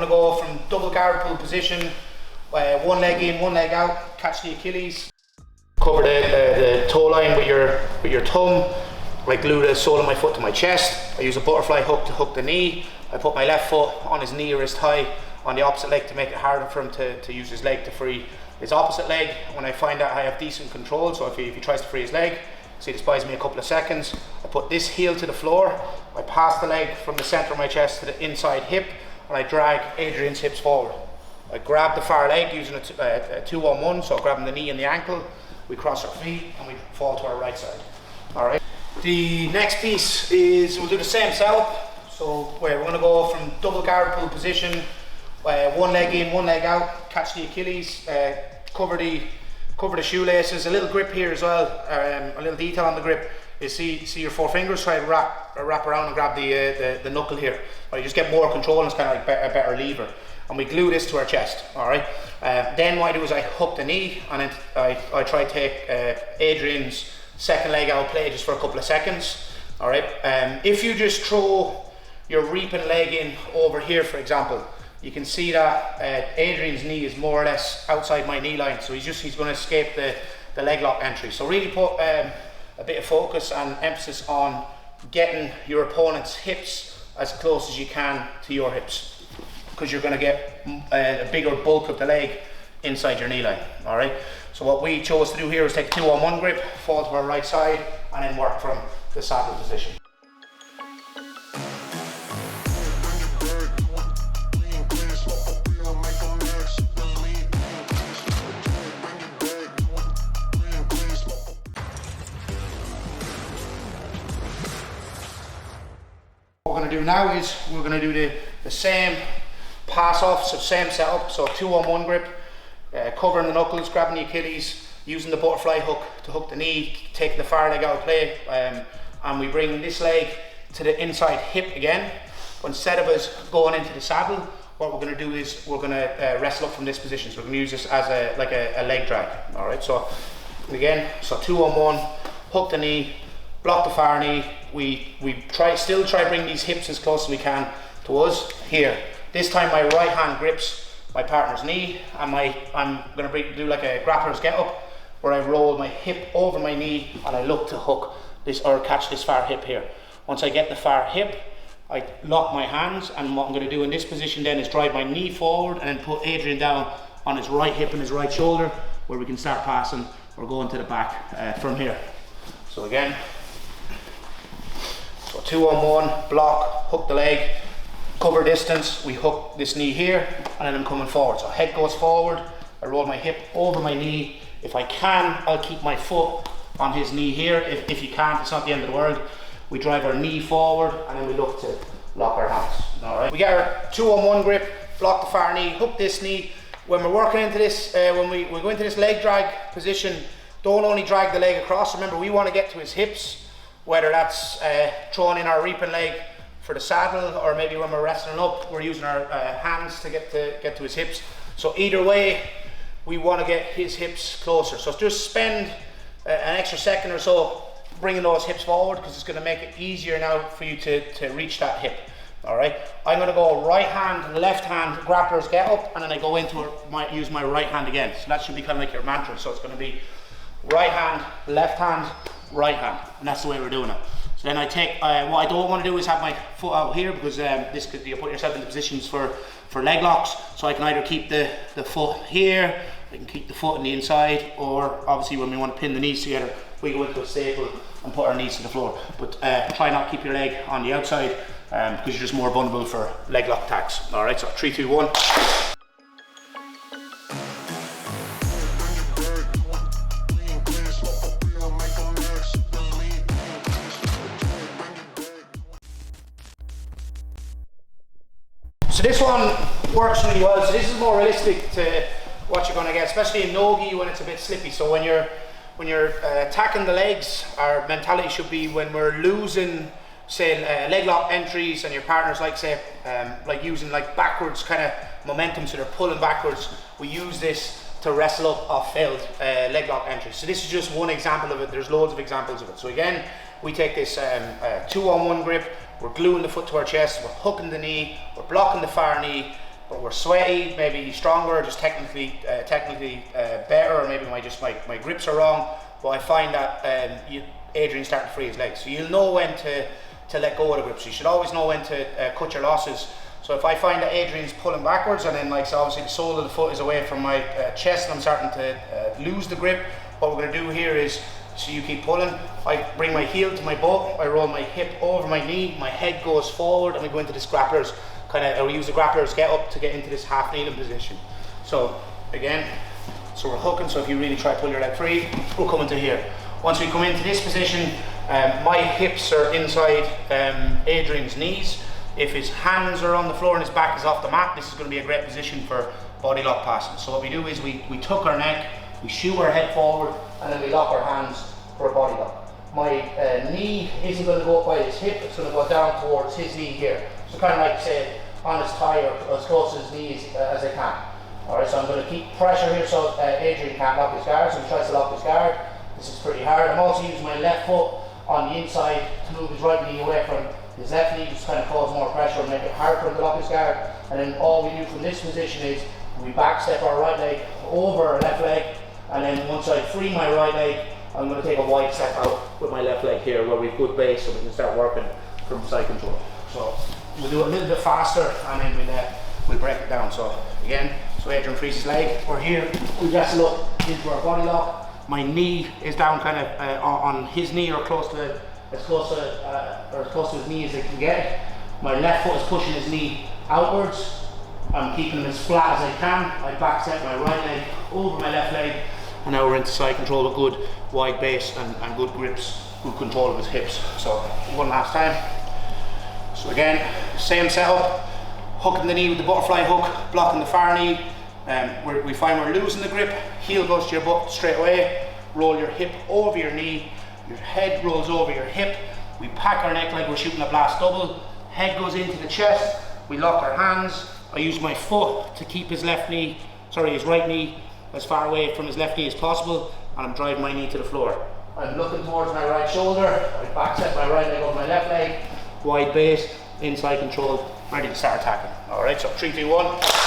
going to go from double grapple position, one leg in, one leg out, catch the Achilles. Cover the toe line with your thumb. I glue the sole of my foot to my chest. I use a butterfly hook to hook the knee. I put my left foot on his knee or his thigh on the opposite leg to make it harder for him to use his leg to free his opposite leg. When I find out I have decent control, so if he tries to free his leg, see, this buys me a couple of seconds. I put this heel to the floor. I pass the leg from the center of my chest to the inside hip, and I drag Adrian's hips forward. I grab the far leg using a 2-on-1, so grabbing the knee and the ankle. We cross our feet and we fall to our right side. All right. The next piece is, we'll do the same setup. So we're going to go from double grapple position, one leg in, one leg out, catch the Achilles, cover the shoelaces. A little grip here as well, a little detail on the grip is see your four fingers, try to wrap around and grab the knuckle here. Or you just get more control and it's kind of like a better lever. And we glue this to our chest, all right? Then what I do is I hook the knee and then I try to take Adrian's second leg out of play just for a couple of seconds, all right? If you just throw your reaping leg in over here, for example, you can see that Adrian's knee is more or less outside my knee line, so he's going to escape the leg lock entry. So really put a bit of focus and emphasis on getting your opponent's hips as close as you can to your hips, because you're going to get a bigger bulk of the leg inside your knee line, all right? So what we chose to do here is take a 2-on-1 grip, fall to our right side, and then work from the saddle position. What we're going to do now is we're going to do the same pass off, so same setup, so 2-on-1 grip, covering the knuckles, grabbing the Achilles, using the butterfly hook to hook the knee, taking the far leg out of play, and we bring this leg to the inside hip again. But instead of us going into the saddle, what we're going to do is we're going to wrestle up from this position. So we're going to use this as a leg drag. All right. So again, so 2-on-1, hook the knee, block the far knee. We still try to bring these hips as close as we can to us here. This time my right hand grips my partner's knee, and I'm going to do like a grappler's get up, where I roll my hip over my knee and I look to hook this or catch this far hip here. Once I get the far hip, I lock my hands, and what I'm going to do in this position then is drive my knee forward and then put Adrian down on his right hip and his right shoulder, where we can start passing or going to the back from here. So again, so 2-on-1, block, hook the leg, cover distance, we hook this knee here, and then I'm coming forward. So head goes forward, I roll my hip over my knee. If I can, I'll keep my foot on his knee here. If you can't, it's not the end of the world. We drive our knee forward, and then we look to lock our hands. All right. We get our 2-on-1 grip, block the far knee, hook this knee. When we're working into this, when we go into this leg drag position, don't only drag the leg across. Remember, we want to get to his hips, whether that's throwing in our reaping leg for the saddle, or maybe when we're wrestling up, we're using our hands to get to his hips. So either way, we want to get his hips closer. So just spend an extra second or so bringing those hips forward, because it's going to make it easier now for you to reach that hip. All right, I'm going to go right hand, left hand, grapplers get up, and then I go into use my right hand again. So that should be kind of like your mantra. So it's going to be right hand, right hand, and that's the way we're doing it. So then I take, what I don't want to do is have my foot out here, because you put yourself into positions for leg locks. So I can either keep the foot here, I can keep the foot on the inside, or obviously when we want to pin the knees together, we go into a staple and put our knees to the floor. But try not to keep your leg on the outside, because you're just more vulnerable for leg lock attacks. All right, so 3, 2, 1. So this one works really well. So this is more realistic to what you're going to get, especially in NoGi when it's a bit slippy. So when you're attacking the legs, our mentality should be when we're losing, say, leg lock entries, and your partner's like, say, like using like backwards kind of momentum, so they're pulling backwards. We use this to wrestle up off failed leg lock entries. So this is just one example of it. There's loads of examples of it. So again, we take this 2-on-1 grip. We're gluing the foot to our chest, we're hooking the knee, we're blocking the far knee, but we're sweaty, maybe stronger, just technically better, or maybe my grips are wrong. But I find that Adrian's starting to free his legs. So you'll know when to let go of the grips. You should always know when to cut your losses. So if I find that Adrian's pulling backwards, and then like, so obviously the sole of the foot is away from my chest, and I'm starting to lose the grip, what we're going to do here is, so you keep pulling, I bring my heel to my butt, I roll my hip over my knee, my head goes forward, and we go into this grappler's or we use the grappler's get up to get into this half kneeling position. So again, so we're hooking, so if you really try to pull your leg free, we'll come into here. Once we come into this position, my hips are inside Adrian's knees. If his hands are on the floor and his back is off the mat, this is going to be a great position for body lock passing. So what we do is we tuck our neck, we shoot our head forward, and then we lock our hands for a body lock. My knee isn't going to go up by his hip, it's going to go down towards his knee here. So kind of like, say, on his thigh or as close to his knee as I can. Alright, so I'm going to keep pressure here so Adrian can't lock his guard, so he tries to lock his guard. This is pretty hard. I'm also using my left foot on the inside to move his right knee away from his left knee, just kind of cause more pressure and make it hard for him to lock his guard. And then all we do from this position is we back step our right leg over our left leg, and then once I free my right leg, I'm going to take a wide step out with my left leg here where we've good base, so we can start working from side control. So we'll do it a little bit faster, and then we'll break it down. So again, so Adrian frees his leg, we're here, we wrestle up into our body lock. My knee is down kind of on his knee, or as close to his knee as it can get. My left foot is pushing his knee outwards. I'm keeping him as flat as I can. I back step my right leg over my left leg, and now we're into side control with good wide base and good grips, good control of his hips. So one last time. So again, same setup, hooking the knee with the butterfly hook, blocking the far knee. We find we're losing the grip, heel goes to your butt straight away, roll your hip over your knee, your head rolls over your hip, we pack our neck like we're shooting a blast double, head goes into the chest, we lock our hands, I use my foot to keep his right knee as far away from his left knee as possible, and I'm driving my knee to the floor. I'm looking towards my right shoulder, I back step my right leg over my left leg, wide base, inside control, ready to start attacking. Alright, so 3, 2, 1.